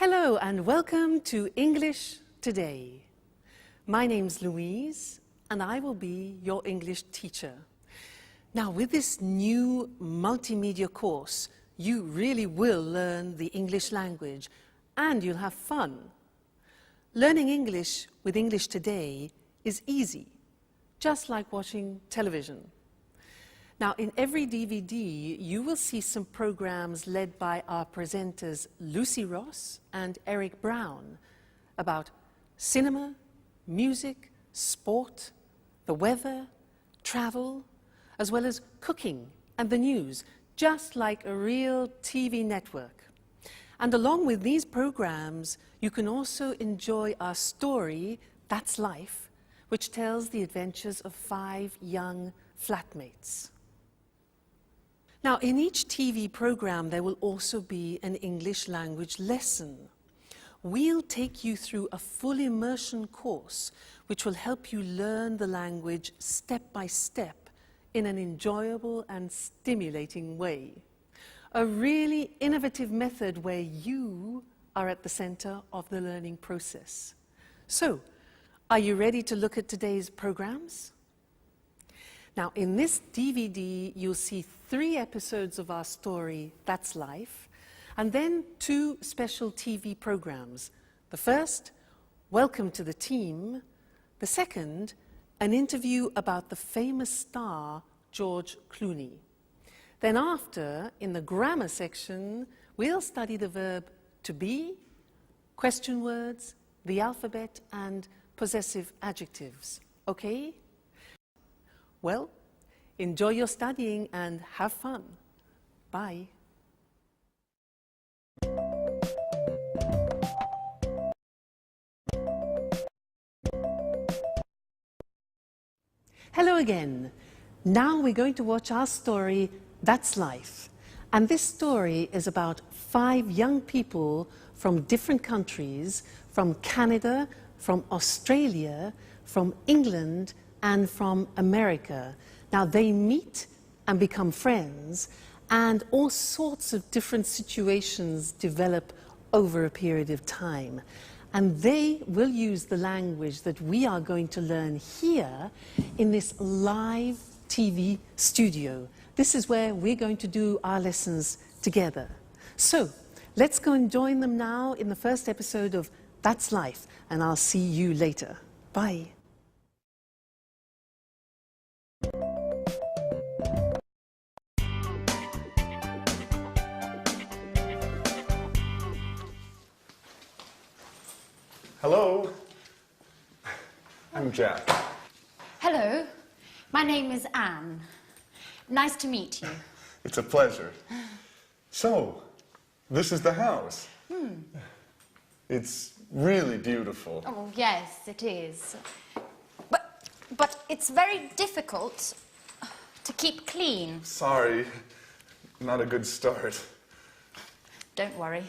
Hello and welcome to English Today. My name's Louise and I will be your English teacher. Now with this new multimedia course, you really will learn the English language and you'll have fun. Learning English with English Today is easy, just like watching television. Now, in every DVD, you will see some programs led by our presenters Lucy Ross and Eric Brown about cinema, music, sport, the weather, travel, as well as cooking and the news, just like a real TV network. And along with these programs, you can also enjoy our story, That's Life, which tells the adventures of 5 young flatmates. Now, in each TV program, there will also be an English language lesson. We'll take you through a full immersion course, which will help you learn the language step by step in an enjoyable and stimulating way. A really innovative method where you are at the center of the learning process. So, are you ready to look at today's programs? Now, in this DVD, you'll see 3 episodes of our story, That's Life, and then 2 special TV programs. The first, Welcome to the Team. The second, an interview about the famous star, George Clooney. Then after, in the grammar section, we'll study the verb to be, question words, the alphabet, and possessive adjectives. Okay? Well, enjoy your studying and have fun. Bye. Hello again. Now we're going to watch our story, That's Life. And this story is about 5 young people from different countries, from Canada, from Australia, from England, and from America. Now they meet and become friends, and all sorts of different situations develop over a period of time. And they will use the language that we are going to learn here in this live TV studio. This is where we're going to do our lessons together. So let's go and join them now in the first episode of That's Life, and I'll see you later. Bye. Hello, I'm Jack. Hello, my name is Anne. Nice to meet you. It's a pleasure. So, this is the house. It's really beautiful. Oh, yes, it is. But it's very difficult to keep clean. Sorry, not a good start. Don't worry.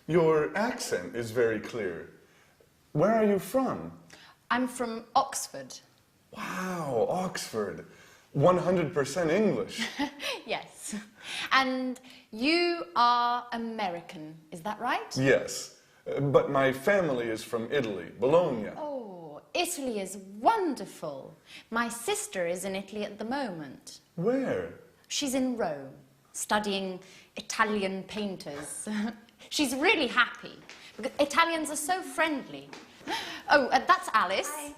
Your accent is very clear. Where are you from? I'm from Oxford. Wow, Oxford. 100% English. Yes. And you are American, is that right? Yes, but my family is from Italy, Bologna. Oh, Italy is wonderful. My sister is in Italy at the moment. Where? She's in Rome, studying Italian painters. She's really happy, because Italians are so friendly. Oh, that's Alice. Hi.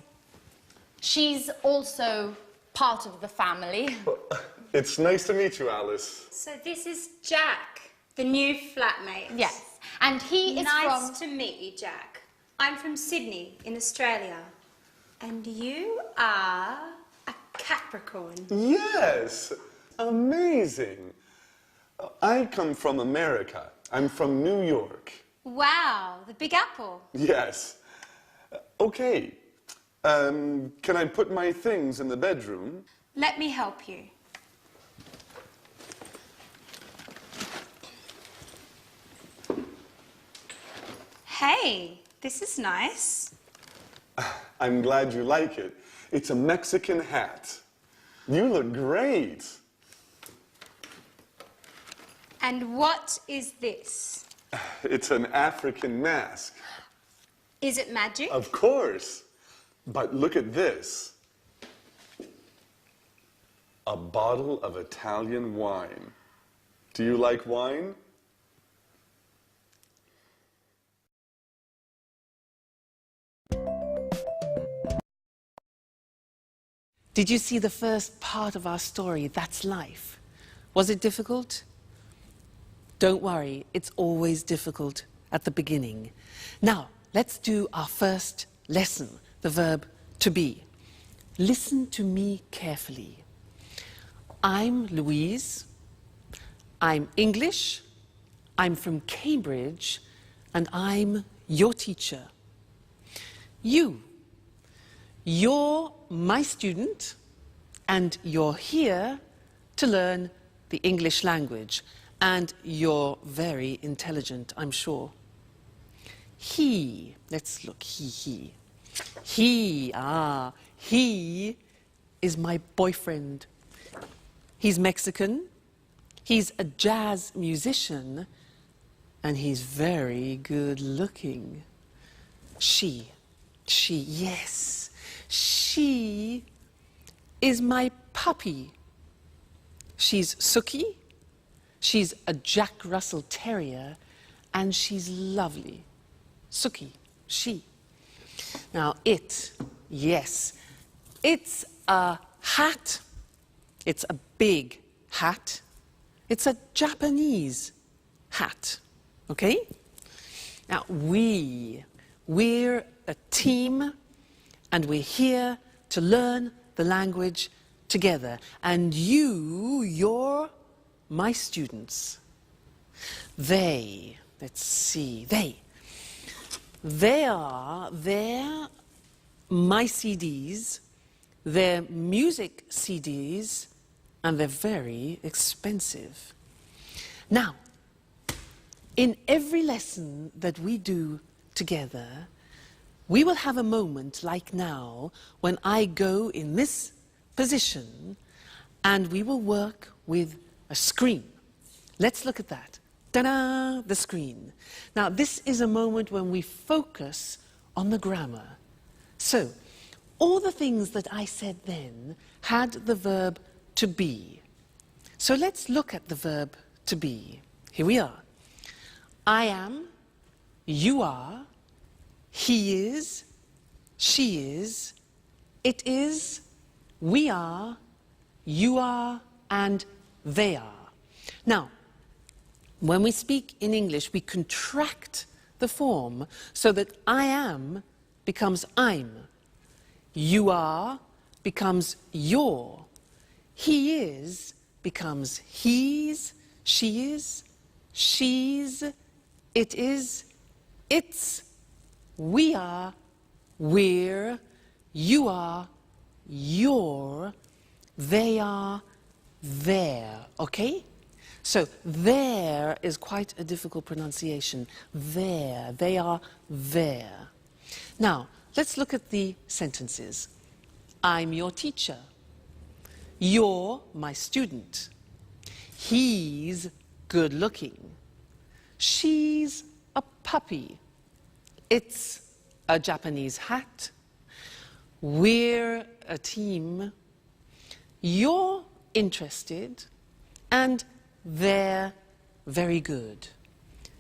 She's also part of the family. It's nice to meet you, Alice. So this is Jack, the new flatmate. Yes, and he is Nice to meet you, Jack. I'm from Sydney, in Australia. And you are a Capricorn. Yes, amazing. I come from America. I'm from New York. Wow, the Big Apple. Yes. Okay. Can I put my things in the bedroom? Let me help you. Hey, this is nice. I'm glad you like it. It's a Mexican hat. You look great. And what is this? It's an African mask. Is it magic? Of course. But look at this. A bottle of Italian wine. Do you like wine? Did you see the first part of our story, That's Life? Was it difficult? Don't worry, it's always difficult at the beginning. Now, let's do our first lesson, the verb to be. Listen to me carefully. I'm Louise. I'm English. I'm from Cambridge. And I'm your teacher. You're my student, and you're here to learn the English language. And you're very intelligent, I'm sure. He, let's look, he. He is my boyfriend. He's Mexican, he's a jazz musician, and he's very good looking. She, yes, she is my puppy. She's Suki, she's a Jack Russell Terrier, and she's lovely. Suki, she. Now yes, it's a hat. It's a big hat. It's a Japanese hat, okay? Now we're a team, and we're here to learn the language together. And you're my students. They're my CDs, they're music CDs, and they're very expensive. Now, in every lesson that we do together, we will have a moment like now when I go in this position and we will work with a screen. Let's look at that. Ta-da! The screen. Now, this is a moment when we focus on the grammar. So, all the things that I said then had the verb to be. So let's look at the verb to be. Here we are. I am, you are, he is, she is, it is, we are, you are, and they are. Now, when we speak in English, we contract the form so that I am becomes I'm. You are becomes your. He is becomes he's, she is, she's, it is, it's, we are, we're, you are, you're, they are, they're, okay? So there is quite a difficult pronunciation. There, they are there. Now, let's look at the sentences. I'm your teacher. You're my student. He's good looking. She's a puppy. It's a Japanese hat. We're a team. You're interested. And they're very good.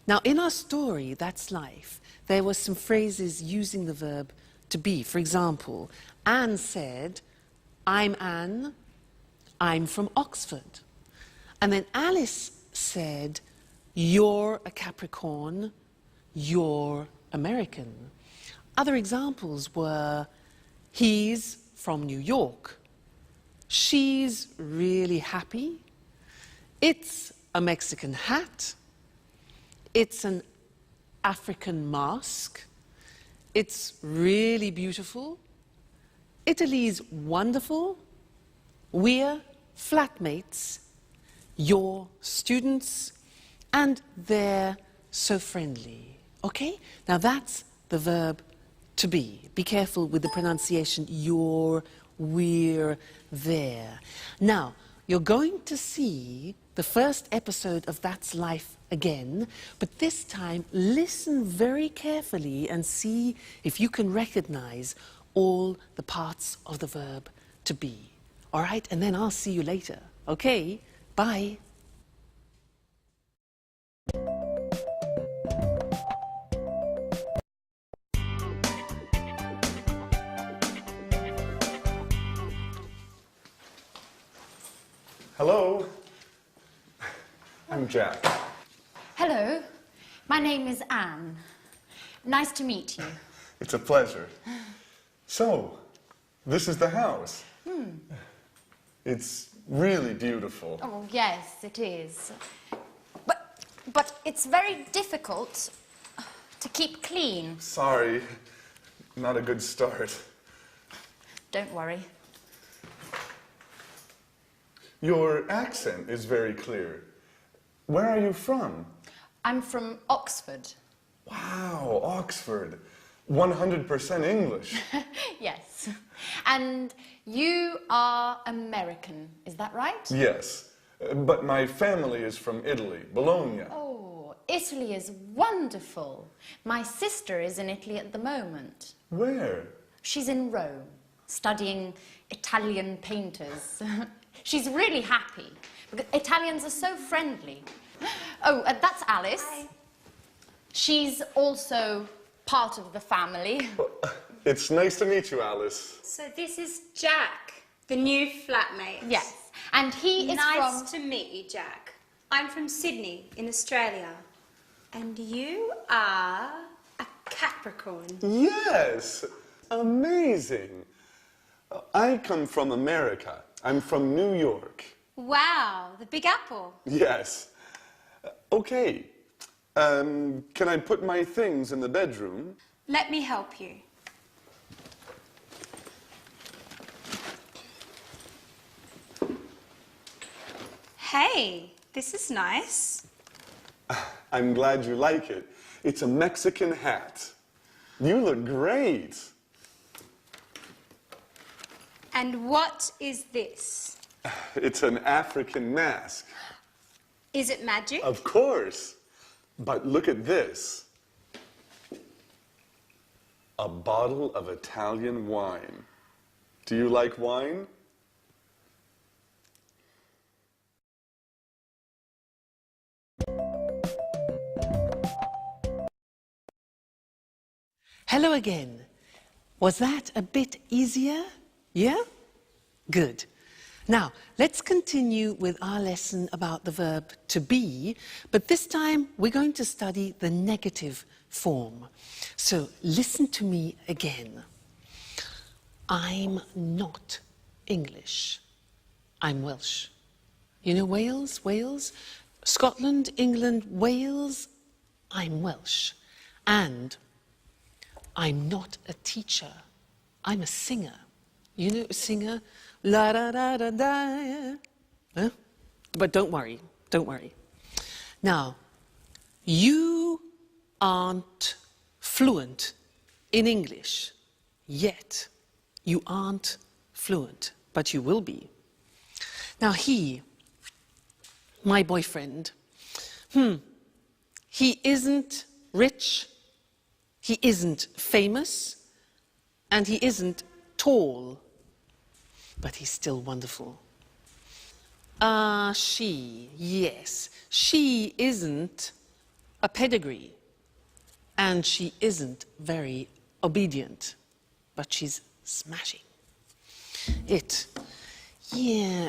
Now, in our story, That's Life, there were some phrases using the verb to be. For example, Anne said, I'm Anne, I'm from Oxford. And then Alice said, you're a Capricorn, you're American. Other examples were, he's from New York, she's really happy, it's a Mexican hat, it's an African mask, it's really beautiful, Italy's wonderful, we're flatmates, you're students, and they're so friendly. Okay? Now that's the verb to be. Be careful with the pronunciation, you're, we're, there. Now, you're going to see the the first episode of That's Life again, but this time listen very carefully and see if you can recognize all the parts of the verb to be. All right? And then I'll see you later. Okay? Bye. Hello. I'm Jack. Hello, my name is Anne. Nice to meet you. It's a pleasure. So, this is the house. It's really beautiful. Oh, yes, it is. But it's very difficult to keep clean. Sorry, not a good start. Don't worry. Your accent is very clear. Where are you from? I'm from Oxford. Wow, Oxford. 100% English. Yes. And you are American, is that right? Yes, but my family is from Italy, Bologna. Oh, Italy is wonderful. My sister is in Italy at the moment. Where? She's in Rome, studying Italian painters. She's really happy, because Italians are so friendly. Oh, that's Alice. Hi. She's also part of the family. It's nice to meet you, Alice. So this is Jack, the new flatmate. Yes, and he is Nice to meet you, Jack. I'm from Sydney in Australia. And you are a Capricorn. Yes, amazing. I come from America. I'm from New York. Wow, the Big Apple. Yes. Okay. Can I put my things in the bedroom? Let me help you. Hey, this is nice. I'm glad you like it. It's a Mexican hat. You look great. And what is this? It's an African mask. Is it magic? Of course. But look at this. A bottle of Italian wine. Do you like wine? Hello again. Was that a bit easier? Yeah? Good. Now, let's continue with our lesson about the verb to be, but this time we're going to study the negative form. So listen to me again. I'm not English. I'm Welsh. You know Wales? Wales? Scotland, England, Wales? I'm Welsh. And I'm not a teacher. I'm a singer. You know a singer? La da da da da. Huh? But don't worry, don't worry. Now, you aren't fluent in English yet. You aren't fluent, but you will be. Now he, my boyfriend, he isn't rich, he isn't famous, and he isn't tall, but he's still wonderful. She, yes, she isn't a pedigree, and she isn't very obedient, but she's smashing.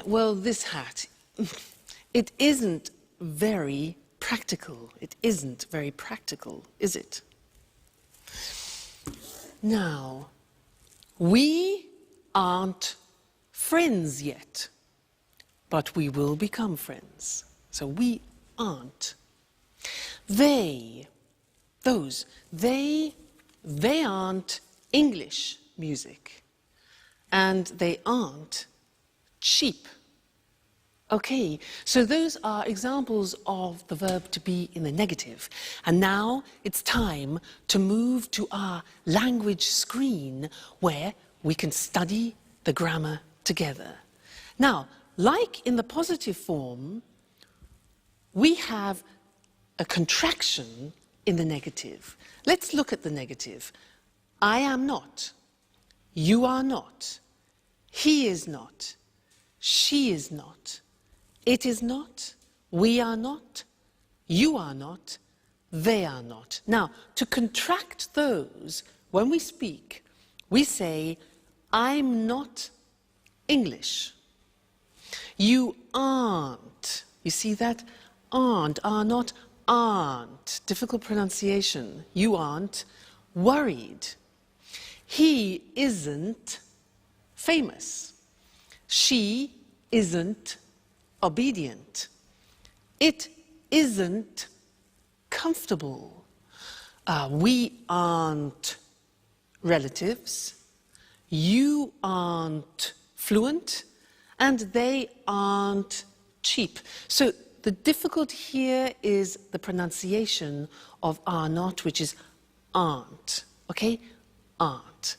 Well, this hat, it isn't very practical. It isn't very practical, is it? Now, we aren't friends yet, but we will become friends. So we aren't. They aren't English music, and they aren't cheap. Okay, so those are examples of the verb to be in the negative. And now it's time to move to our language screen where we can study the grammar together. Now, like in the positive form, we have a contraction in the negative. Let's look at the negative. I am not. You are not. He is not. She is not. It is not. We are not. You are not. They are not. Now, to contract those, when we speak, we say, I'm not English. You aren't. You see that? Aren't, are not, aren't. Difficult pronunciation. You aren't worried. He isn't famous. She isn't obedient. It isn't comfortable. We aren't relatives. You aren't fluent. And they aren't cheap. So the difficult here is the pronunciation of are not, which is aren't. Okay? Aren't.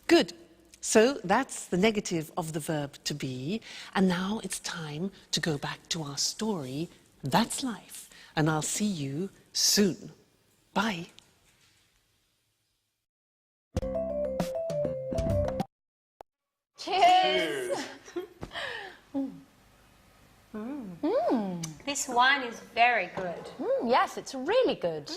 Good. So that's the negative of the verb to be. And now it's time to go back to our story. That's life. And I'll see you soon. Bye. Cheers! This wine is very good. Yes, it's really good.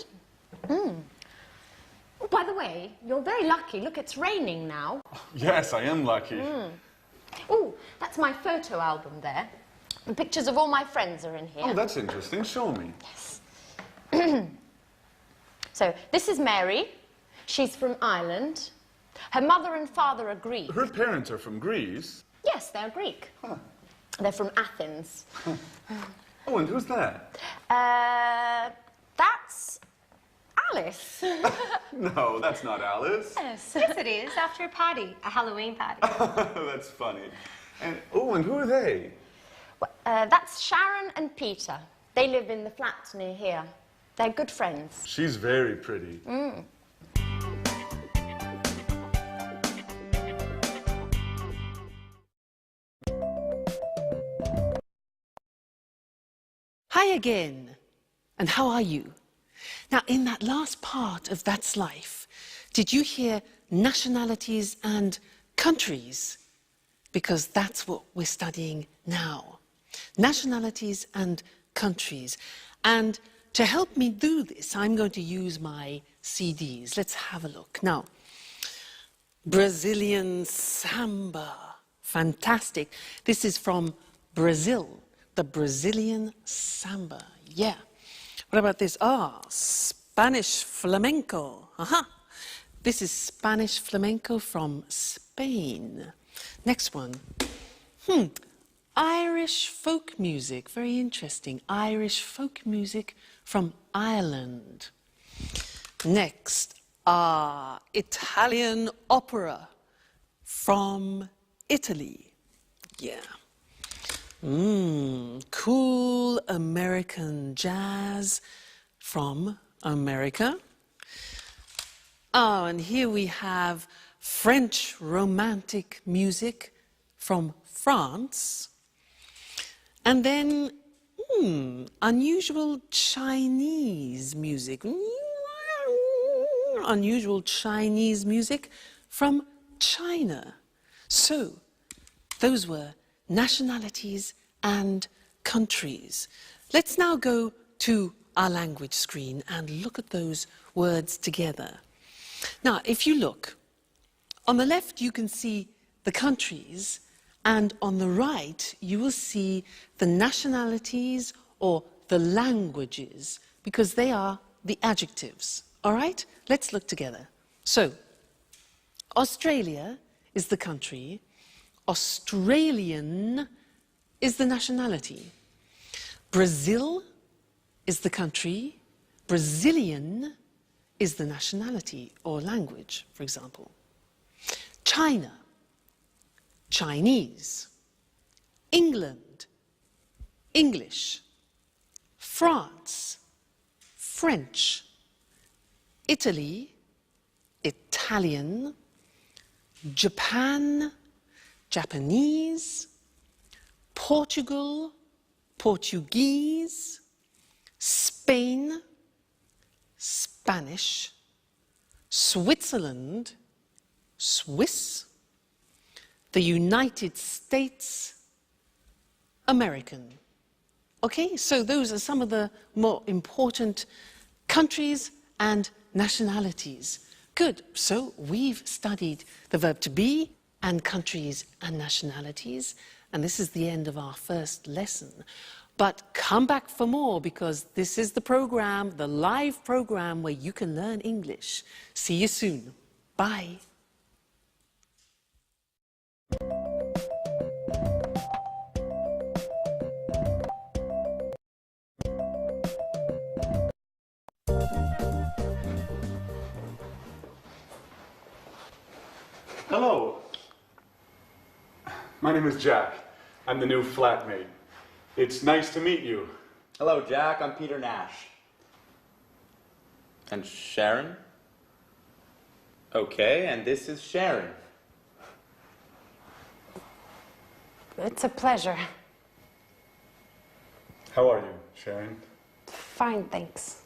Oh, by the way, you're very lucky. Look, it's raining now. Yes, I am lucky. Oh, that's my photo album there. The pictures of all my friends are in here. Oh, that's interesting. Show me. Yes. So, this is Mary. She's from Ireland. Her mother and father are Greek. Her parents are from Greece. Yes, they're Greek. Huh. They're from Athens. Oh, and who's that? That's Alice. No, that's not Alice. Yes. Yes, it is. After a party, a Halloween party. That's funny. And oh, and who are they? That's Sharon and Peter. They live in the flat near here. They're good friends. She's very pretty. Hi again. And how are you? Now, in that last part of That's Life, did you hear nationalities and countries? Because that's what we're studying now. Nationalities and countries. And to help me do this, I'm going to use my CDs. Let's have a look. Now, Brazilian samba. Fantastic. This is from Brazil. The Brazilian samba. Yeah. What about this? Spanish flamenco. Aha. This is Spanish flamenco from Spain. Next one. Irish folk music. Very interesting. Irish folk music from Ireland. Next. Italian opera from Italy. Yeah. Cool American jazz from America. Oh, and here we have French romantic music from France. And then, unusual Chinese music. Unusual Chinese music from China. So, those were nationalities and countries. Let's now go to our language screen and look at those words together. Now, if you look, on the left you can see the countries, and on the right you will see the nationalities or the languages, because they are the adjectives. All right? Let's look together. So, Australia is the country. Australian is the nationality. Brazil is the country. Brazilian is the nationality or language, for example. China, Chinese. England, English. France, French. Italy, Italian. Japan, Japanese. Portugal, Portuguese. Spain, Spanish, Switzerland, Swiss, the United States, American. Okay, so those are some of the more important countries and nationalities. Good, so we've studied the verb to be and countries and nationalities, and this is the end of our first lesson. But come back for more, because this is the program, the live program where you can learn English. See you soon. Bye. Hello. My name is Jack. I'm the new flatmate. It's nice to meet you. Hello, Jack. I'm Peter Nash. And Sharon? Okay, and this is Sharon. It's a pleasure. How are you, Sharon? Fine, thanks.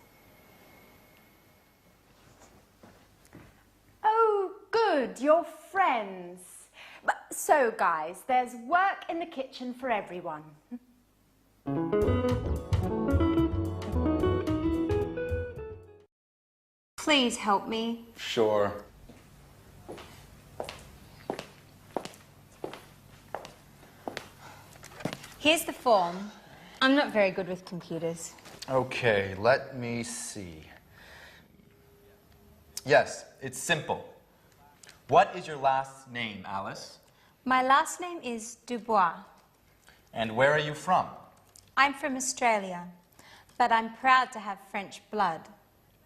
Oh, good, you're friends. So, guys, there's work in the kitchen for everyone. Please help me. Sure. Here's the form. I'm not very good with computers. Okay, let me see. Yes, it's simple. What is your last name, Alice? My last name is Dubois. And where are you from? I'm from Australia, but I'm proud to have French blood.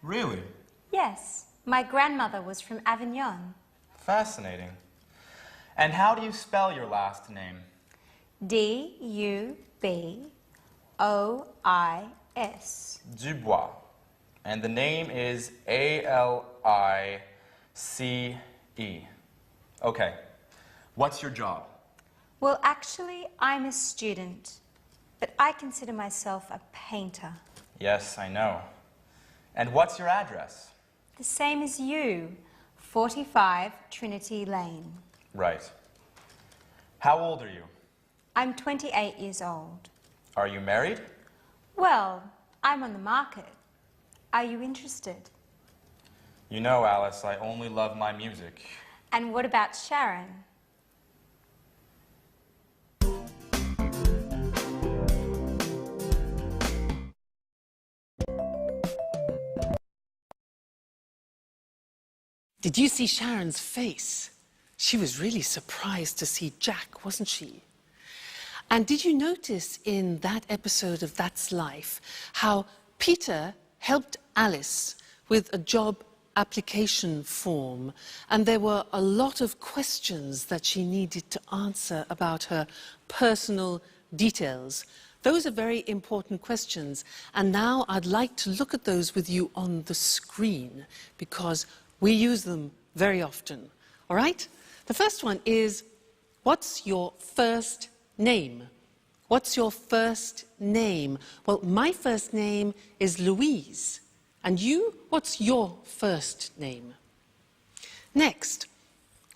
Really? Yes, my grandmother was from Avignon. Fascinating. And how do you spell your last name? D-U-B-O-I-S. Dubois. And the name is A-L-I-C-E. Okay. What's your job? Well, actually, I'm a student, but I consider myself a painter. Yes, I know. And what's your address? The same as you, 45 Trinity Lane. Right. How old are you? I'm 28 years old. Are you married? Well, I'm on the market. Are you interested? You know, Alice, I only love my music. And what about Sharon? Did you see Sharon's face? She was really surprised to see Jack, wasn't she? And did you notice in that episode of That's Life how Peter helped Alice with a job application form, and there were a lot of questions that she needed to answer about her personal details? Those are very important questions, and now I'd like to look at those with you on the screen, because we use them very often. All right? The first one is, what's your first name? What's your first name? Well, my first name is Louise. And you, what's your first name? Next,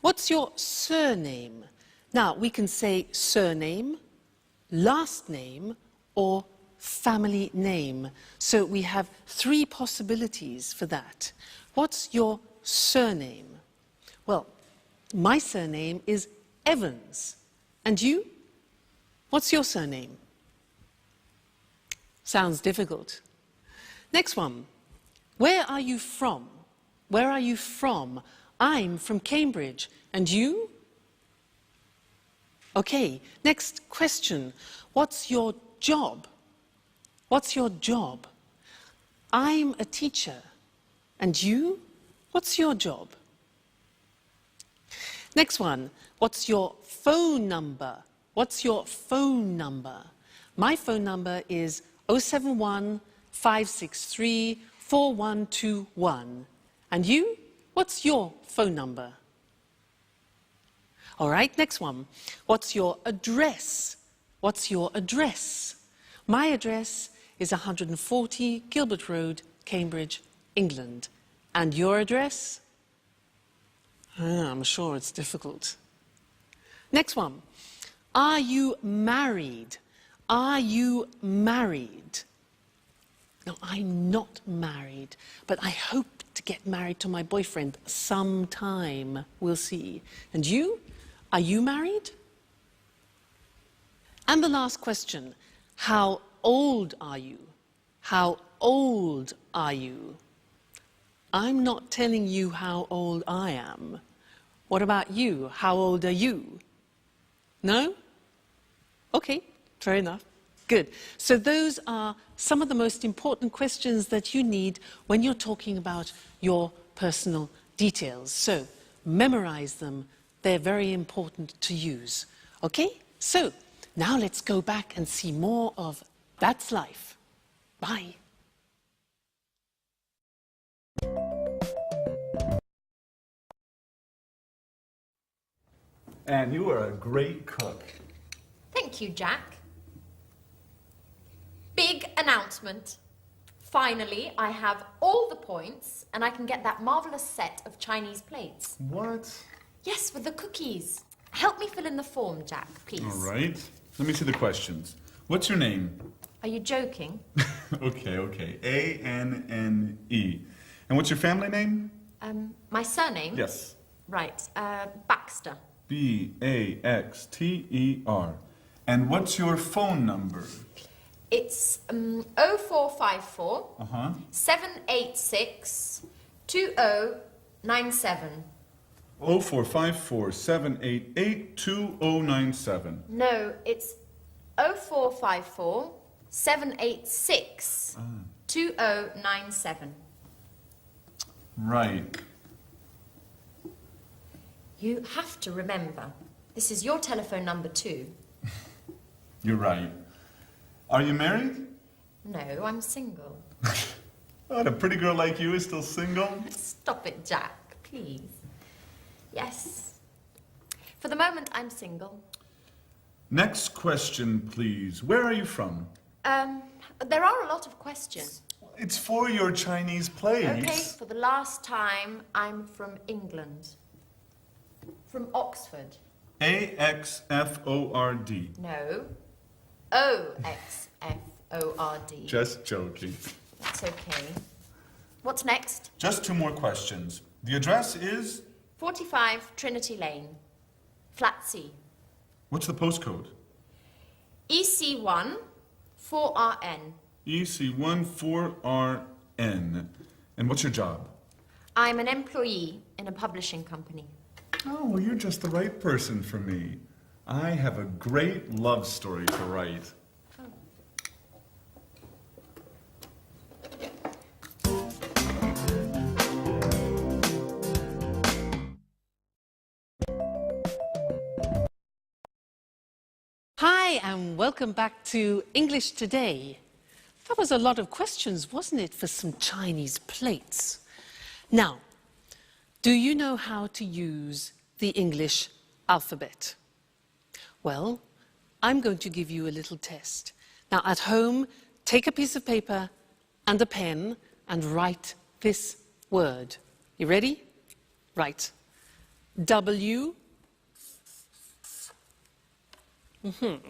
what's your surname? Now, we can say surname, last name, or family name. So we have three possibilities for that. What's your surname? Well, my surname is Evans. And you? What's your surname? Sounds difficult. Next one. Where are you from? Where are you from? I'm from Cambridge. And you? Okay, next question. What's your job? What's your job? I'm a teacher. And you? What's your job? Next one. What's your phone number? What's your phone number? My phone number is 071 563 4121. And you? What's your phone number? All right, next one. What's your address? What's your address? My address is 140 Gilbert Road, Cambridge, England. And your address? I'm sure it's difficult. Next one. Are you married? Are you married? No, I'm not married, but I hope to get married to my boyfriend sometime. We'll see. And you? Are you married? And the last question. How old are you? How old are you? I'm not telling you how old I am. What about you? How old are you? No? Okay, fair enough. Good. So those are some of the most important questions that you need when you're talking about your personal details. So memorize them. They're very important to use. Okay? So now let's go back and see more of That's Life. Bye. And you are a great cook. Thank you, Jack. Big announcement. Finally, I have all the points and I can get that marvelous set of Chinese plates. What? Yes, with the cookies. Help me fill in the form, Jack, please. All right. Let me see the questions. What's your name? Are you joking? Okay. A-N-N-E. And what's your family name? My surname? Yes. Right, Baxter. B-A-X-T-E-R. And what's your phone number? It's 0454 Uh-huh. 786 2097. 0454-788-2097. No, it's 0454 786 2097. Right. You have to remember, this is your telephone number too. You're right. Are you married? No, I'm single. Oh, a pretty girl like you is still single? Stop it, Jack, please. Yes. For the moment, I'm single. Next question, please. Where are you from? There are a lot of questions. It's for your Chinese plates. Okay, for the last time, I'm from England. From Oxford. A-X-F-O-R-D. No. O-X-F-O-R-D. Just joking. That's okay. What's next? Just two more questions. The address is? 45 Trinity Lane, Flat C. What's the postcode? EC1 4RN. EC1 4RN. And what's your job? I'm an employee in a publishing company. Oh, well, you're just the right person for me. I have a great love story to write. Hi, and welcome back to English Today. That was a lot of questions, wasn't it, for some Chinese plates? Now, do you know how to use the English alphabet? Well, I'm going to give you a little test. Now, at home, take a piece of paper and a pen and write this word. You ready? Right. W.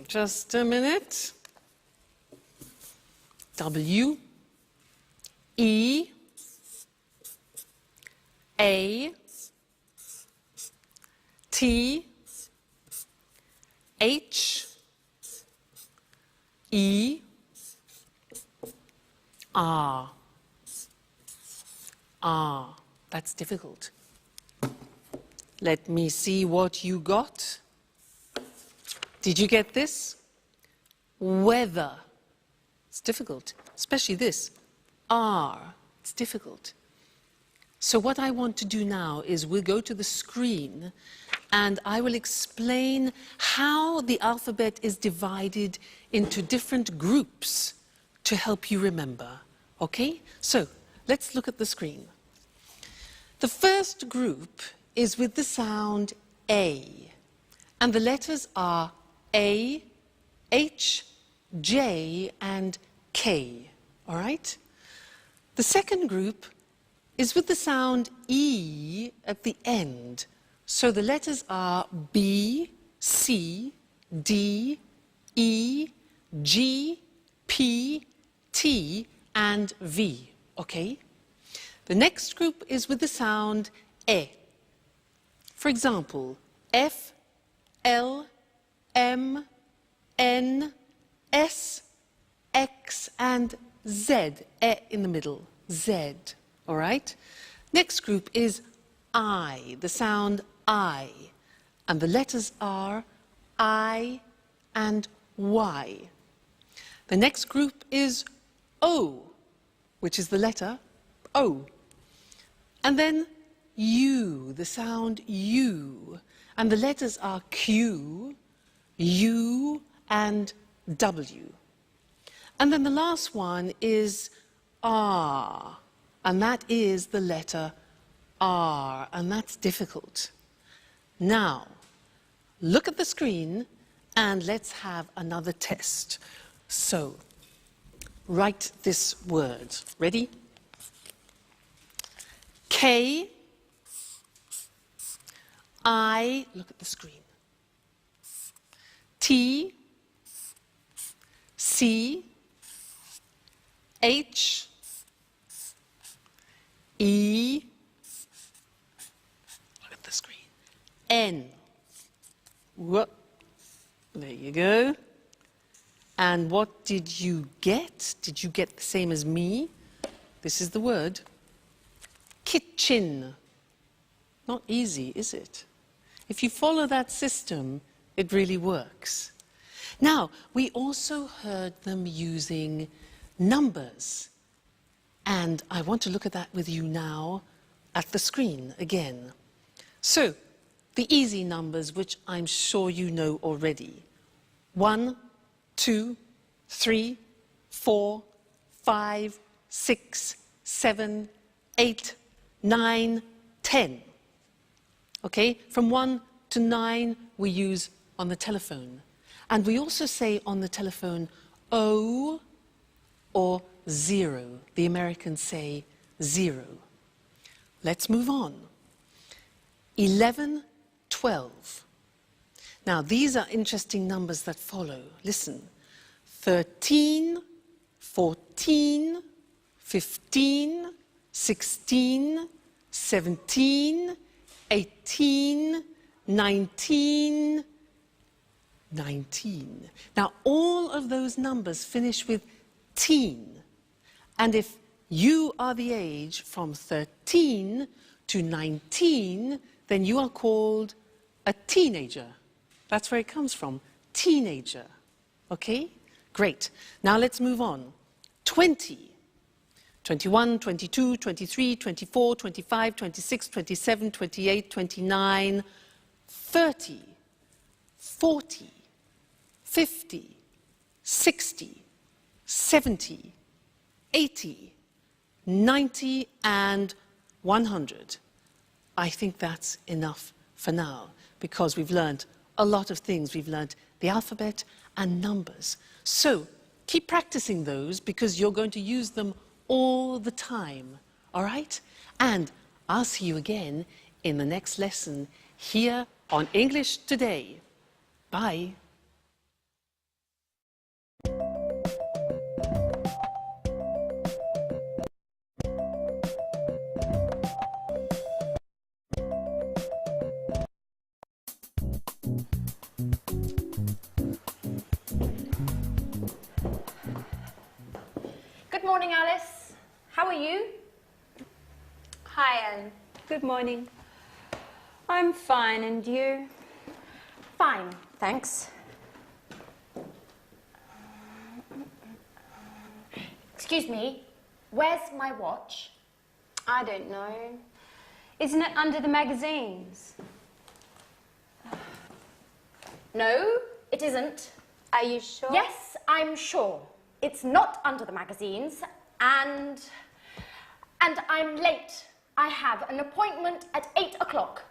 Just a minute. W. E. A. T. H. E. R. R. That's difficult. Let me see what you got. Did you get this? Weather. It's difficult, especially this. R. It's difficult. So what I want to do now is we'll go to the screen and I will explain how the alphabet is divided into different groups to help you remember. Okay? So let's look at the screen. The first group is with the sound A, and the letters are A, H, J, and K, all right? The second group is with the sound E at the end. So the letters are B, C, D, E, G, P, T, and V, okay? The next group is with the sound E. For example, F, L, M, N, S, X, and Z, E in the middle, Z, all right? Next group is I, the sound I, and the letters are I and Y. The next group is O, which is the letter O. And then U, the sound U, and the letters are Q, U, and W. And then the last one is R, and that is the letter R, and that's difficult. Now, look at the screen and let's have another test. So, write this word. Ready? K, I, look at the screen. T, C, H, E, look at the screen, N. Whoop. There you go. And what did you get? Did you get the same as me? This is the word. Kitchen. Not easy, is it? If you follow that system, it really works. Now, we also heard them using numbers. And I want to look at that with you now at the screen again. So, the easy numbers, which I'm sure you know already. 1, 2, 3, 4, 5, 6, 7, 8, 9, 10. Okay, from 1 to 9 we use on the telephone. And we also say on the telephone O or 0. The Americans say 0. Let's move on. 11, 12. Now these are interesting numbers that follow. Listen. 13, 14, 15, 16, 17, 18, 19, 19. Now, all of those numbers finish with teen. And if you are the age from 13 to 19, then you are called a teenager. That's where it comes from, teenager. Okay? Great. Now let's move on. 20. 21, 22, 23, 24, 25, 26, 27, 28, 29, 30, 40, 50, 60, 70, 80, 90, and 100. I think that's enough for now, because we've learned a lot of things. We've learned the alphabet and numbers. So keep practicing those, because you're going to use them all the time, all right? And I'll see you again in the next lesson here on English Today. Bye. Good morning, Alice. How are you? Hi, Anne. Good morning. I'm fine, and you? Fine, thanks. Excuse me, where's my watch? I don't know. Isn't it under the magazines? No, it isn't. Are you sure? Yes, I'm sure. It's not under the magazines, and I'm late. I have an appointment at 8 o'clock.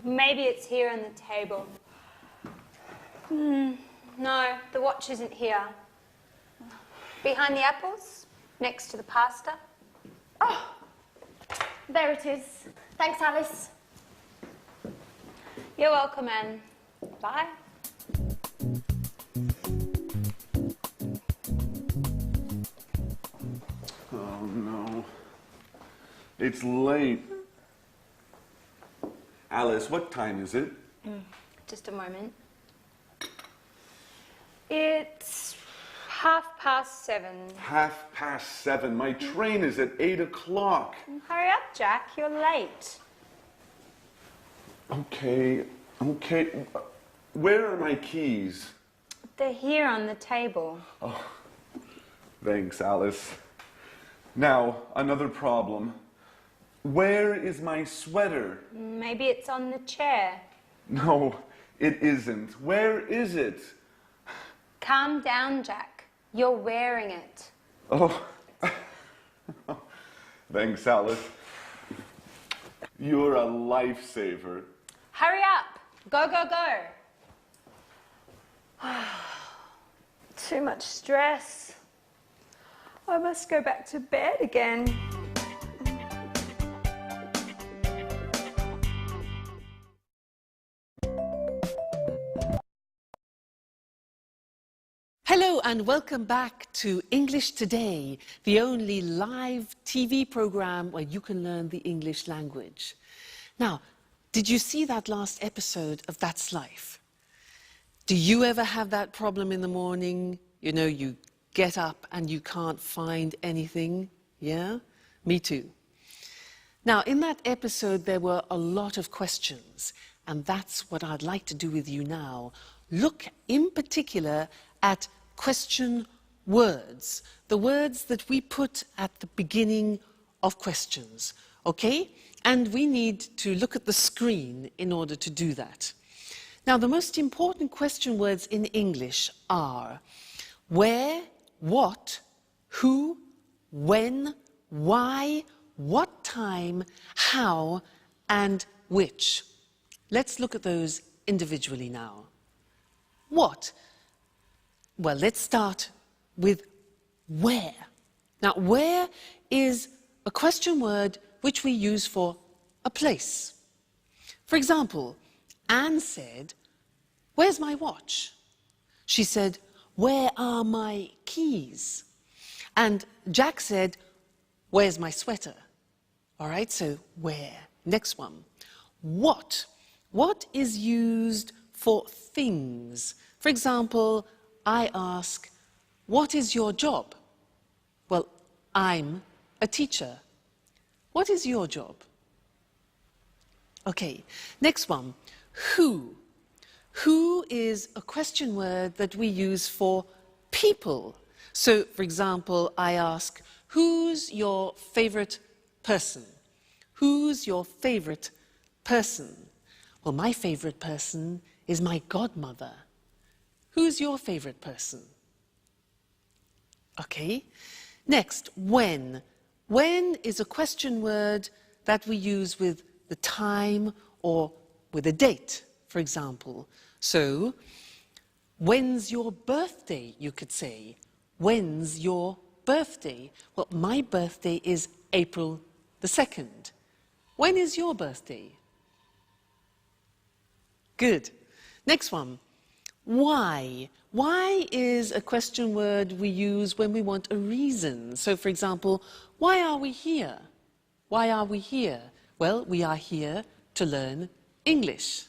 Maybe it's here on the table. No, the watch isn't here. Behind the apples, next to the pasta. Oh, there it is. Thanks, Alice. You're welcome, Anne. Bye. Oh no. It's late. Alice, what time is it? Just a moment. It's 7:30. 7:30. My train is at 8 o'clock. Hurry up, Jack. You're late. Okay. Where are my keys? They're here on the table. Thanks, Alice. Now, another problem. Where is my sweater? Maybe it's on the chair. No, it isn't. Where is it? Calm down, Jack. You're wearing it. Oh. Thanks, Alice. You're a lifesaver. Hurry up. Go, go, go. Too much stress. I must go back to bed again. Hello and welcome back to English Today, the only live TV program where you can learn the English language. Now, did you see that last episode of That's Life? Do you ever have that problem in the morning? You know, you get up and you can't find anything? Yeah? Me too. Now, in that episode, there were a lot of questions, and that's what I'd like to do with you now. Look in particular at question words, the words that we put at the beginning of questions, okay? And we need to look at the screen in order to do that. Now, the most important question words in English are where, what, who, when, why, what time, how, and which. Let's look at those individually now. What? Well, let's start with where. Now, where is a question word which we use for a place. For example, Anne said, "Where's my watch?" She said, "Where are my keys?" And Jack said, "Where's my sweater?" All right, so where? Next one. What? What is used for things? For example, I ask, "What is your job?" Well, I'm a teacher. What is your job? Okay, next one. Who? Who is a question word that we use for people. So, for example, I ask, "Who's your favorite person?" Who's your favorite person? Well, my favorite person is my godmother. Who's your favorite person? Okay. Next, when. When is a question word that we use with the time or with a date, for example. So, when's your birthday, you could say. When's your birthday? Well, my birthday is April the 2nd. When is your birthday? Good. Next one. Why? Why is a question word we use when we want a reason. So, for example, why are we here? Why are we here? Well, we are here to learn English.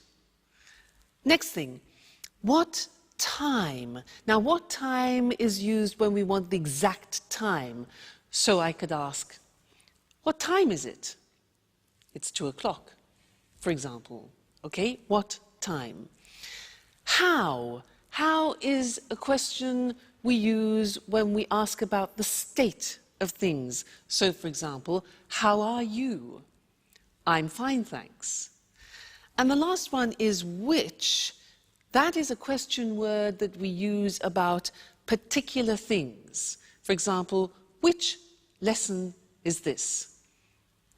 Next thing, what time? Now, what time is used when we want the exact time? So I could ask, what time is it? It's 2 o'clock, for example. Okay, what time? How? How is a question we use when we ask about the state of things. So, for example, how are you? I'm fine, thanks. And the last one is which. That is a question word that we use about particular things. For example, which lesson is this?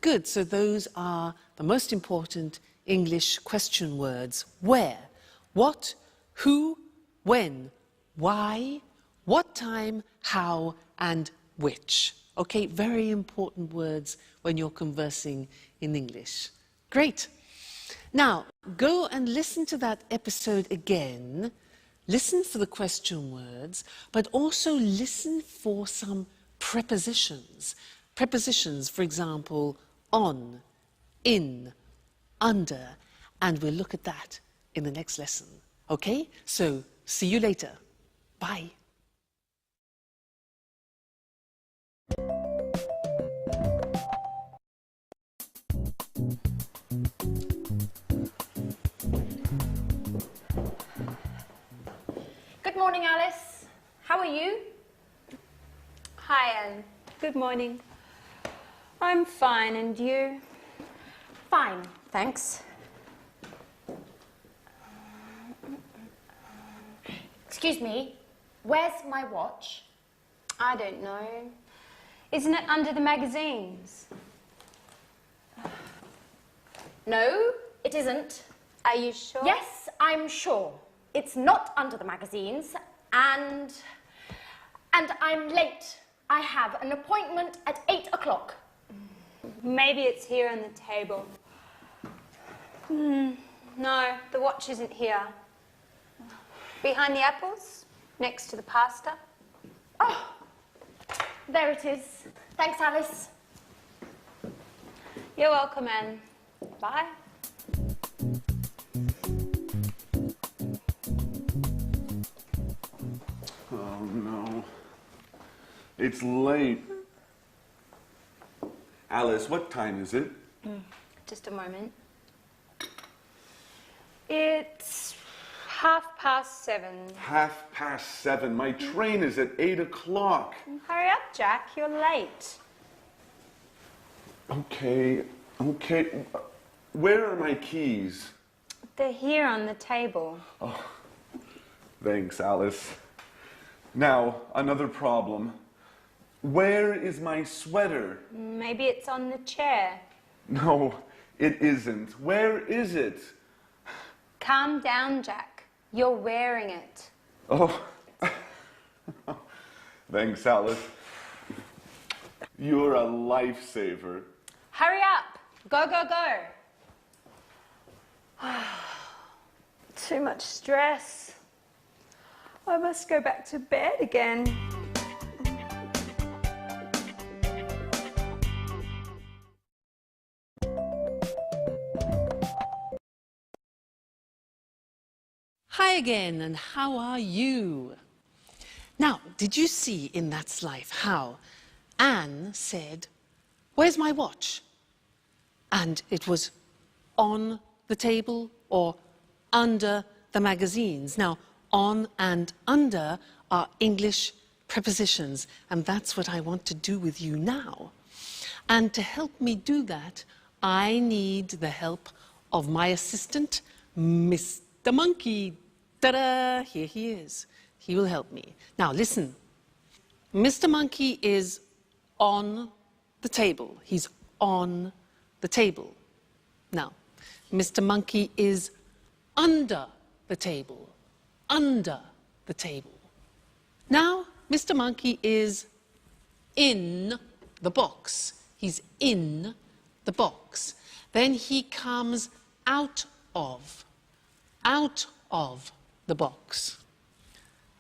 Good, so those are the most important English question words. Where, what, who, when, why, What time, how, and which. Okay, very important words when you're conversing in English. Great. Now, go and listen to that episode again. Listen for the question words, but also listen for some prepositions. Prepositions, for example, on, in, under, and we'll look at that in the next lesson. Okay? So, see you later. Bye. Good morning, Alice. How are you? Hi, Anne. Good morning. I'm fine, and you? Fine, thanks. Excuse me, where's my watch? I don't know. Isn't it under the magazines? No, it isn't. Are you sure? Yes, I'm sure. It's not under the magazines, and I'm late. I have an appointment at 8 o'clock. Maybe it's here on the table. No, the watch isn't here. Behind the apples, next to the pasta. Oh, there it is. Thanks, Alice. You're welcome, Anne. Bye. Oh no. It's late. Alice, what time is it? Just a moment. It's 7:30. 7:30. My train is at 8 o'clock. Hurry up, Jack. You're late. Okay. Where are my keys? They're here on the table. Thanks, Alice. Now, another problem. Where is my sweater? Maybe it's on the chair. No, it isn't. Where is it? Calm down, Jack. You're wearing it. Oh. Thanks, Alice. You're a lifesaver. Hurry up. Go, go, go. Too much stress. I must go back to bed again. Hi again, and how are you? Now, did you see in That's Life how Anne said, "Where's my watch?" And it was on the table or under the magazines. Now, on and under are English prepositions, and that's what I want to do with you now. And to help me do that, I need the help of my assistant, Mr. Monkey. Ta-da! Here he is. He will help me. Now, listen. Mr. Monkey is on the table. He's on the table. Now, Mr. Monkey is under the table. Under the table. Now, Mr. Monkey is in the box. He's in the box. Then he comes out of the box.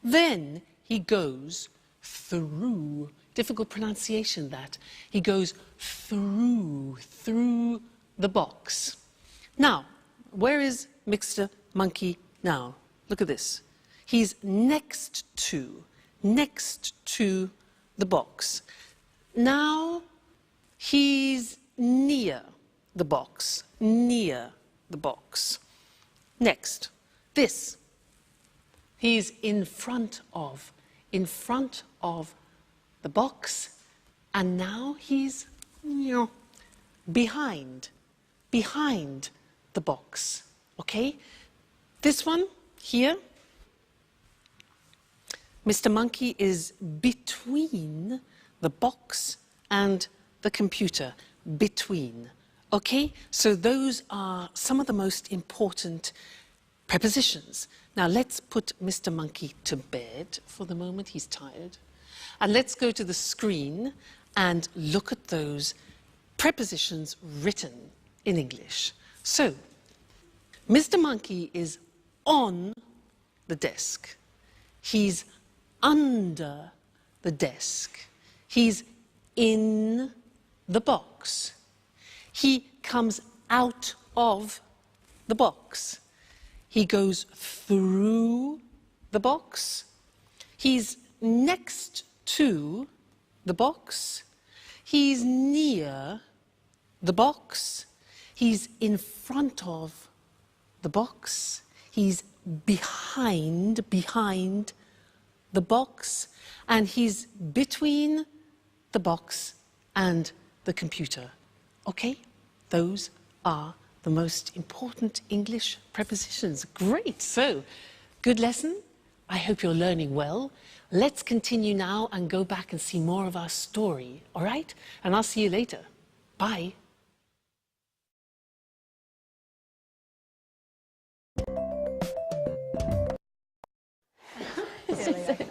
Then he goes through, difficult pronunciation that, he goes through the box. Now, where is Mr. Monkey now? Look at this. He's next to the box. Now, he's near the box, Next, this. He's in front of the box, and now he's behind the box, okay? This one here, Mr. Monkey is between the box and the computer, between, okay? So those are some of the most important prepositions. Now let's put Mr. Monkey to bed for the moment, he's tired. And let's go to the screen and look at those prepositions written in English. So, Mr. Monkey is on the desk. He's under the desk. He's in the box. He comes out of the box. He goes through the box. He's next to the box. He's near the box. He's in front of the box. He's behind the box. And he's between the box and the computer. Okay? Those are the most important English prepositions. Great! So, good lesson. I hope you're learning well. Let's continue now and go back and see more of our story, all right? And I'll see you later. Bye.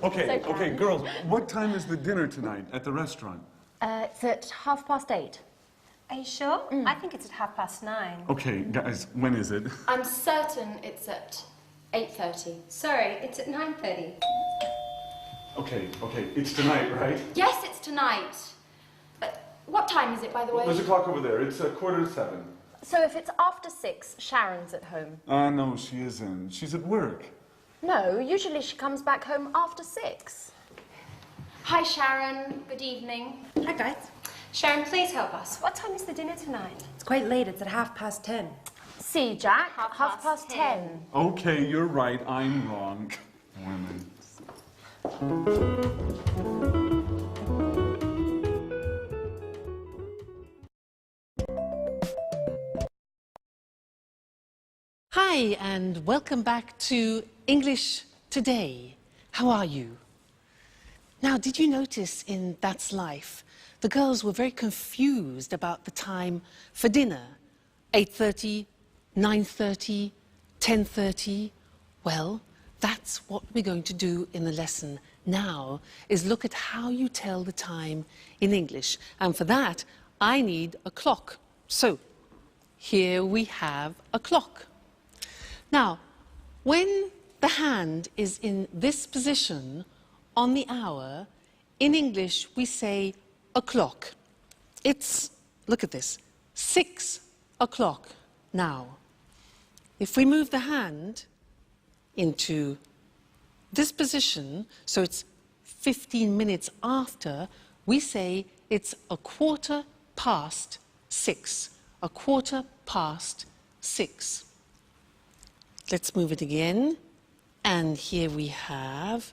Okay, girls, what time is the dinner tonight at the restaurant? It's at 8:30. Are you sure? I think it's at 9:30. Okay, guys, when is it? I'm certain it's at 8:30. Sorry, it's at 9:30. Okay, it's tonight, right? Yes, it's tonight. But what time is it, by the way? There's a clock over there. It's 7:15. So if it's after 6, Sharon's at home. No, she isn't. She's at work. No, usually she comes back home after 6. Hi, Sharon. Good evening. Hi, guys. Sharon, please help us. What time is the dinner tonight? It's quite late. It's at 10:30. See, Jack. Half past 10. Okay, you're right. I'm wrong. Women. Hi, and welcome back to English Today. How are you? Now, did you notice in That's Life, the girls were very confused about the time for dinner? 8:30, 9:30, 10:30? Well, that's what we're going to do in the lesson now, is look at how you tell the time in English. And for that, I need a clock. So, here we have a clock. Now, when the hand is in this position on the hour, in English we say o'clock. It's, look at this, 6 o'clock now. If we move the hand into this position, so it's 15 minutes after, we say it's 6:15. 6:15. Let's move it again. And here we have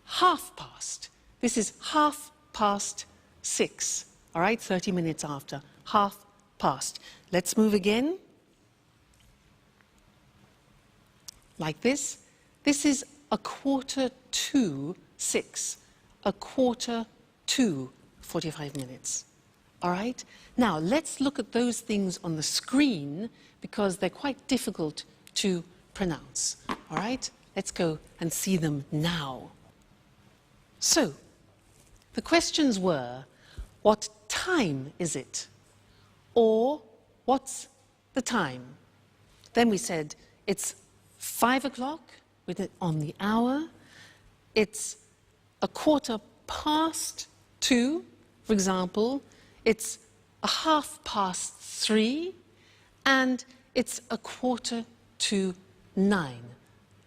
6:30. This is 6:30. All right, 30 minutes after. 6:30. Let's move again. Like this. This is 6:45. 45 minutes. All right? Now, let's look at those things on the screen because they're quite difficult to pronounce. All right? Let's go and see them now. So, the questions were, what time is it? Or, what's the time? Then we said, it's 5 o'clock with it on the hour. It's 2:15, for example. It's 3:30, and it's 8:45.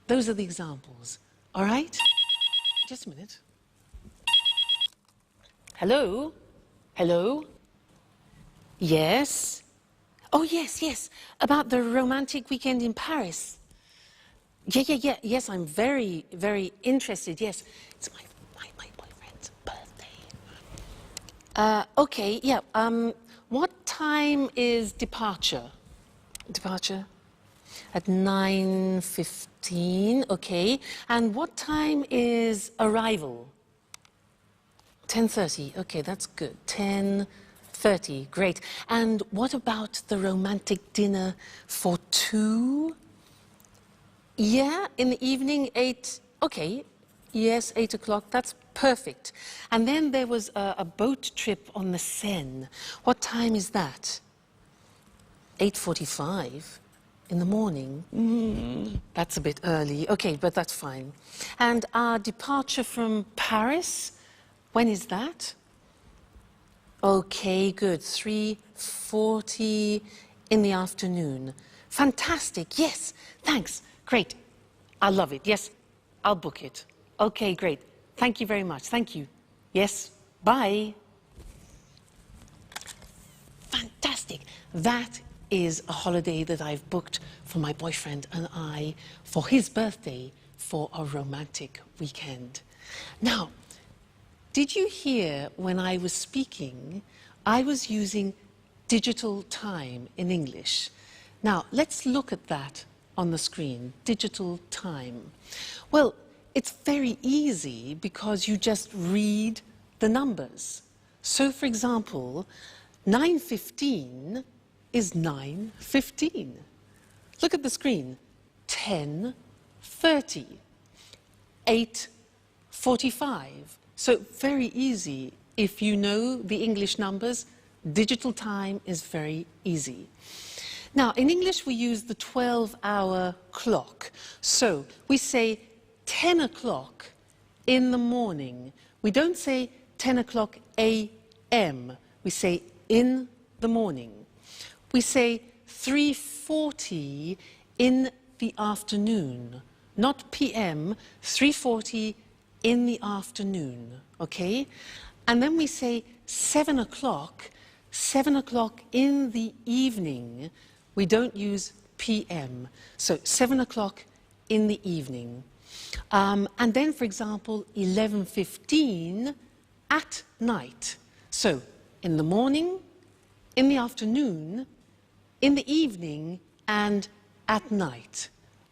Those are the examples, all right? Just a minute. Hello? Hello? Yes? Oh, yes, about the romantic weekend in Paris. Yeah, yes, I'm very, very interested, yes. It's my boyfriend's birthday. Okay, yeah, what time is departure? Departure? At 9:15, okay. And what time is arrival? 10:30, okay, that's good. 10:30, great. And what about the romantic dinner for 2? Yeah, in the evening, 8, okay. Yes, 8 o'clock, that's perfect. And then there was a boat trip on the Seine. What time is that? 8:45 in the morning. That's a bit early. Okay, but that's fine. And our departure from Paris, when is that? Okay, good. 3:40 in the afternoon. Fantastic. Yes, thanks. Great. I love it. Yes, I'll book it. Okay, great. Thank you very much. Thank you. Yes, bye. Fantastic. That is a holiday that I've booked for my boyfriend and I for his birthday for a romantic weekend. Now, did you hear when I was speaking, I was using digital time in English. Now, let's look at that on the screen, digital time. Well, it's very easy because you just read the numbers. So, for example, 9:15 is 9:15. Look at the screen. 10:30. 8:45. So very easy. If you know the English numbers, digital time is very easy. Now, in English, we use the 12-hour clock. So we say 10 o'clock in the morning. We don't say 10 o'clock a.m. We say in the morning. We say 3:40 in the afternoon, not p.m., 3:40 in the afternoon, okay? And then we say 7 o'clock in the evening. We don't use p.m., so 7 o'clock in the evening. And then, for example, 11:15 at night. So in the morning, in the afternoon, in the evening, and at night.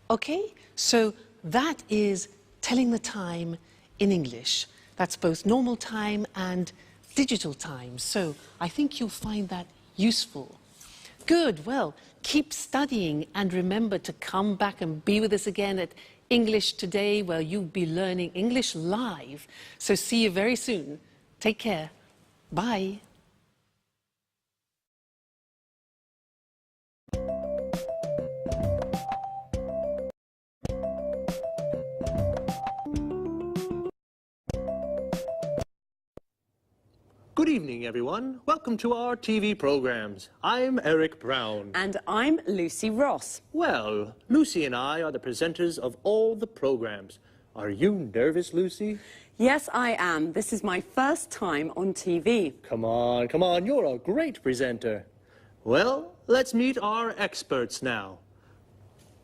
Okay? So that is telling the time in English. That's both normal time and digital time. So I think you'll find that useful. Good. Well, keep studying and remember to come back and be with us again at English Today, where you'll be learning English live. So see you very soon. Take care. Bye. Good evening, everyone. Welcome to our TV programs. I'm Eric Brown. And I'm Lucy Ross. Well, Lucy and I are the presenters of all the programs. Are you nervous, Lucy? Yes, I am. This is my first time on TV. Come on. You're a great presenter. Well, let's meet our experts now.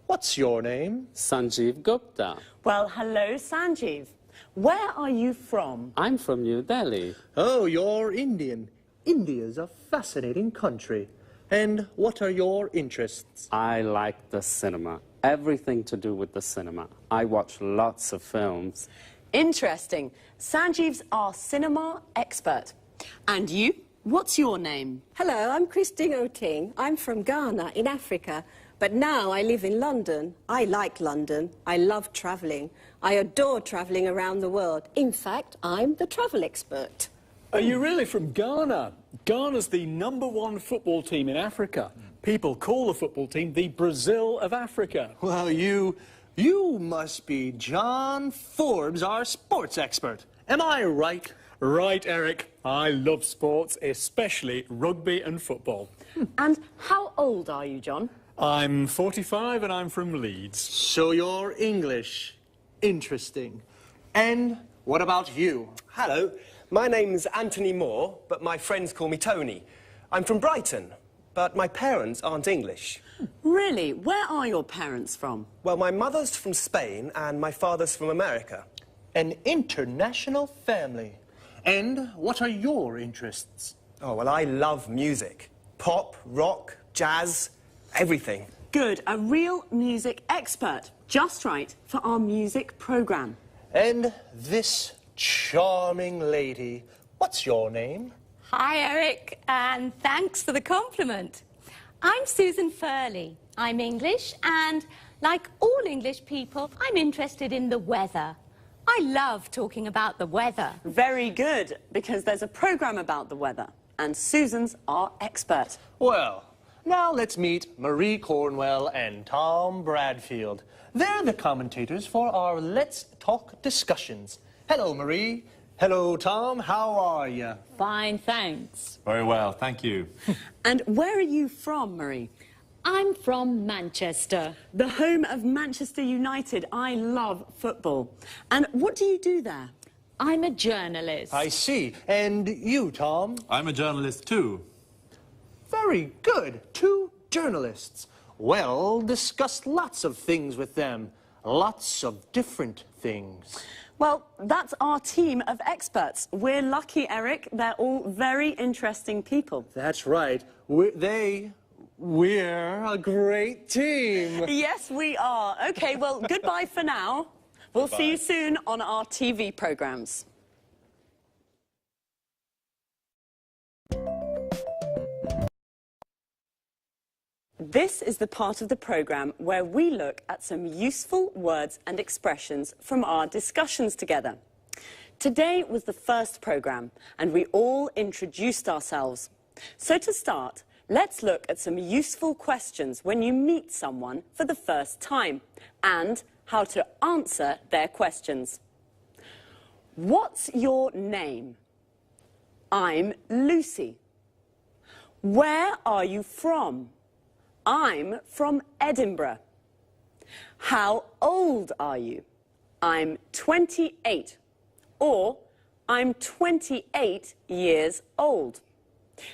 What's your name? Sanjeev Gupta. Well, hello, Sanjeev. Where are you from? I'm from New Delhi. Oh, you're Indian. India's a fascinating country. And what are your interests? I like the cinema. Everything to do with the cinema. I watch lots of films. Interesting. Sanjeev's our cinema expert. And you? What's your name? Hello, I'm Christine Oting. I'm from Ghana in Africa, but now I live in London. I like London. I love travelling. I adore travelling around the world. In fact, I'm the travel expert. Are you really from Ghana? Ghana's the #1 football team in Africa. People call the football team the Brazil of Africa. Well, you must be John Forbes, our sports expert. Am I right? Right, Eric. I love sports, especially rugby and football. And how old are you, John? I'm 45 and I'm from Leeds. So you're English. Interesting. And what about you? Hello, my name's Anthony Moore, but my friends call me Tony. I'm from Brighton, but my parents aren't English. Really? Where are your parents from? Well, my mother's from Spain and my father's from America. An international family. And what are your interests? Oh, well, I love music. Pop, rock, jazz, everything. Good, a real music expert. Just right for our music programme. And this charming lady, what's your name? Hi, Eric, and thanks for the compliment. I'm Susan Furley. I'm English, and Like all English people, I'm interested in the weather. I love talking about the weather. Very good, because there's a programme about the weather, and Susan's our expert. Well, now let's meet Marie Cornwell and Tom Bradfield. They're the commentators for our Let's Talk discussions. Hello, Marie. Hello, Tom. How are you? Fine, thanks. Very well, thank you. And where are you from, Marie? I'm from Manchester. The home of Manchester United. I love football. And what do you do there? I'm a journalist. I see. And you, Tom? I'm a journalist too. Very good. 2 journalists. Well, discuss lots of things with them. Lots of different things. Well, that's our team of experts. We're lucky, Eric. They're all very interesting people. That's right. We're a great team. Yes, we are. OK, well, goodbye for now. We'll see you soon on our TV programmes. This is the part of the programme where we look at some useful words and expressions from our discussions together. Today was the first programme, and we all introduced ourselves. So to start, let's look at some useful questions when you meet someone for the first time, and how to answer their questions. What's your name? I'm Lucy. Where are you from? I'm from Edinburgh. How old are you? I'm 28. Or, I'm 28 years old.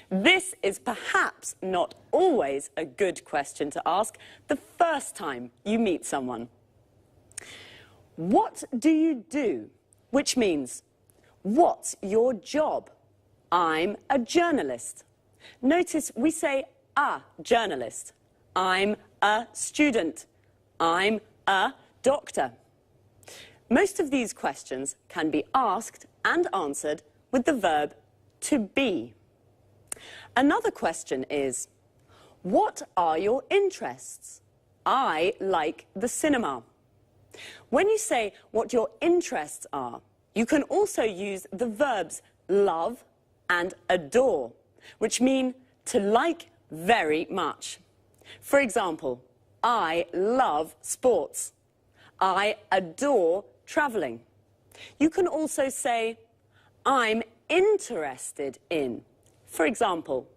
This is perhaps not always a good question to ask the first time you meet someone. What do you do? Which means, what's your job? I'm a journalist. Notice we say a journalist. I'm a student. I'm a doctor. Most of these questions can be asked and answered with the verb to be. Another question is, what are your interests? I like the cinema. When you say what your interests are, you can also use the verbs love and adore, which mean to like very much. For example, I love sports. I adore travelling. You can also say, I'm interested in. For example,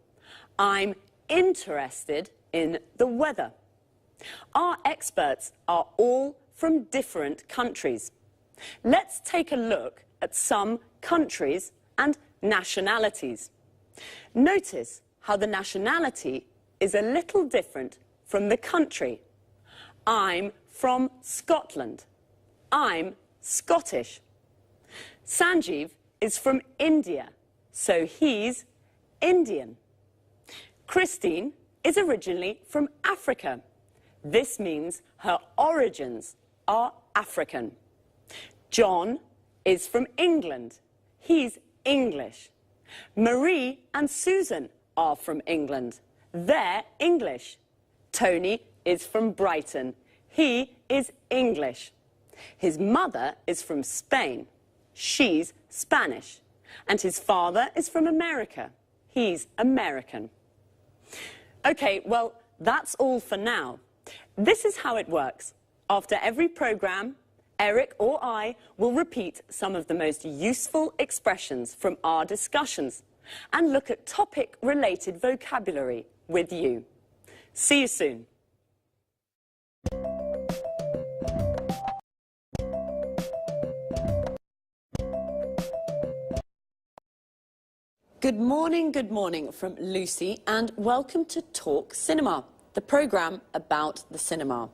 I'm interested in the weather. Our experts are all from different countries. Let's take a look at some countries and nationalities. Notice how the nationality is a little different from the country. I'm from Scotland. I'm Scottish. Sanjeev is from India, so he's Indian. Christine is originally from Africa. This means her origins are African. John is from England. He's English. Marie and Susan are from England. They're English. Tony is from Brighton. He is English. His mother is from Spain. She's Spanish. And his father is from America. He's American. OK, well, that's all for now. This is how it works. After every programme, Eric or I will repeat some of the most useful expressions from our discussions and look at topic-related vocabulary with you. See you soon. Good morning from Lucy, and welcome to Talk Cinema, the programme about the cinema.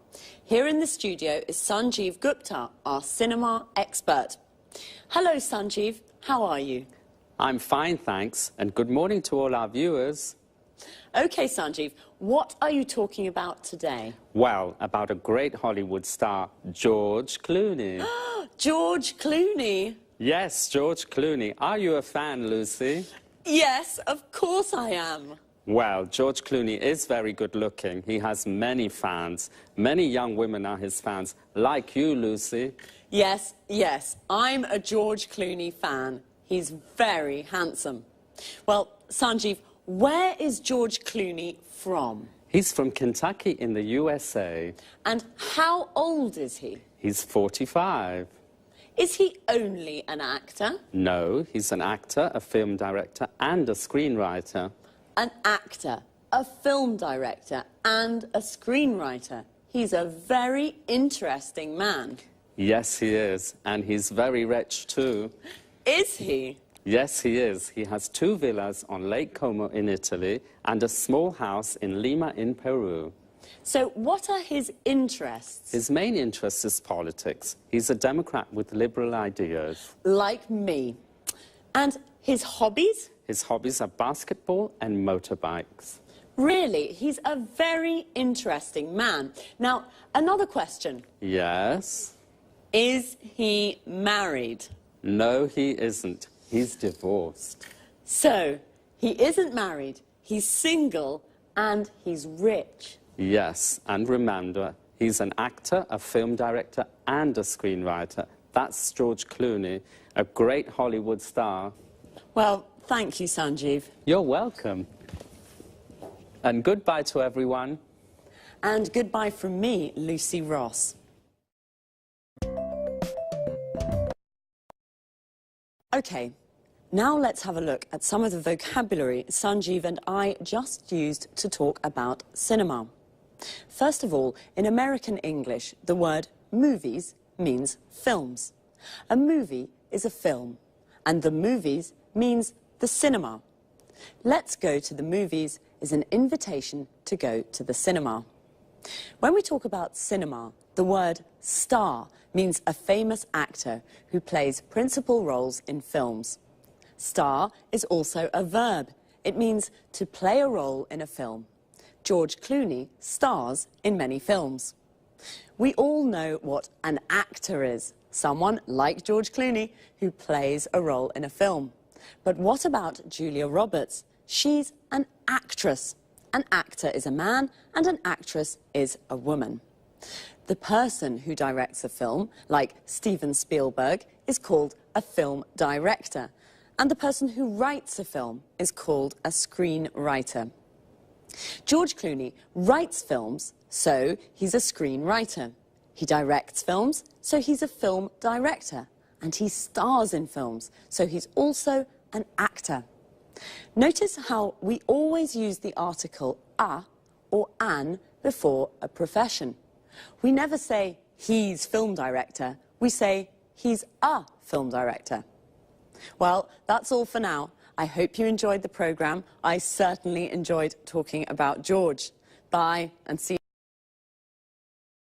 Here in the studio is Sanjeev Gupta, our cinema expert. Hello, Sanjeev. How are you? I'm fine, thanks, and good morning to all our viewers. OK, Sanjeev, what are you talking about today? Well, about a great Hollywood star, George Clooney. George Clooney? Yes, George Clooney. Are you a fan, Lucy? Yes, of course I am. Well, George Clooney is very good looking. He has many fans. Many young women are his fans, like you, Lucy. Yes, yes, I'm a George Clooney fan. He's very handsome. Well, Sanjeev, where is George Clooney from? He's from Kentucky in the USA. And how old is he? He's 45. Is he only an actor? No, he's an actor, a film director, and a screenwriter. An actor, a film director, and a screenwriter. He's a very interesting man. Yes, he is. And he's very rich, too. Is he? Yes, he is. He has 2 villas on Lake Como in Italy and a small house in Lima in Peru. So what are his interests? His main interest is politics. He's a Democrat with liberal ideas. Like me. And his hobbies? His hobbies are basketball and motorbikes. Really, he's a very interesting man. Now, another question. Yes? Is he married? No, he isn't. He's divorced. So, he isn't married, he's single, and he's rich. Yes, and remember, he's an actor, a film director, and a screenwriter. That's George Clooney, a great Hollywood star. Well, thank you, Sanjeev. You're welcome. And goodbye to everyone. And goodbye from me, Lucy Ross. OK, now let's have a look at some of the vocabulary Sanjeev and I just used to talk about cinema. First of all, in American English, the word movies means films. A movie is a film, and the movies means the cinema. Let's go to the movies is an invitation to go to the cinema. When we talk about cinema, the word star means a famous actor who plays principal roles in films. Star is also a verb. It means to play a role in a film. George Clooney stars in many films. We all know what an actor is, someone like George Clooney who plays a role in a film. But what about Julia Roberts? She's an actress. An actor is a man and an actress is a woman. The person who directs a film, like Steven Spielberg, is called a film director. And the person who writes a film is called a screenwriter. George Clooney writes films, so he's a screenwriter. He directs films, so he's a film director. And he stars in films, so he's also an actor. Notice how we always use the article a or an before a profession. We never say he's film director, we say he's a film director. Well, that's all for now. I hope you enjoyed the programme. I certainly enjoyed talking about George. Bye and see you.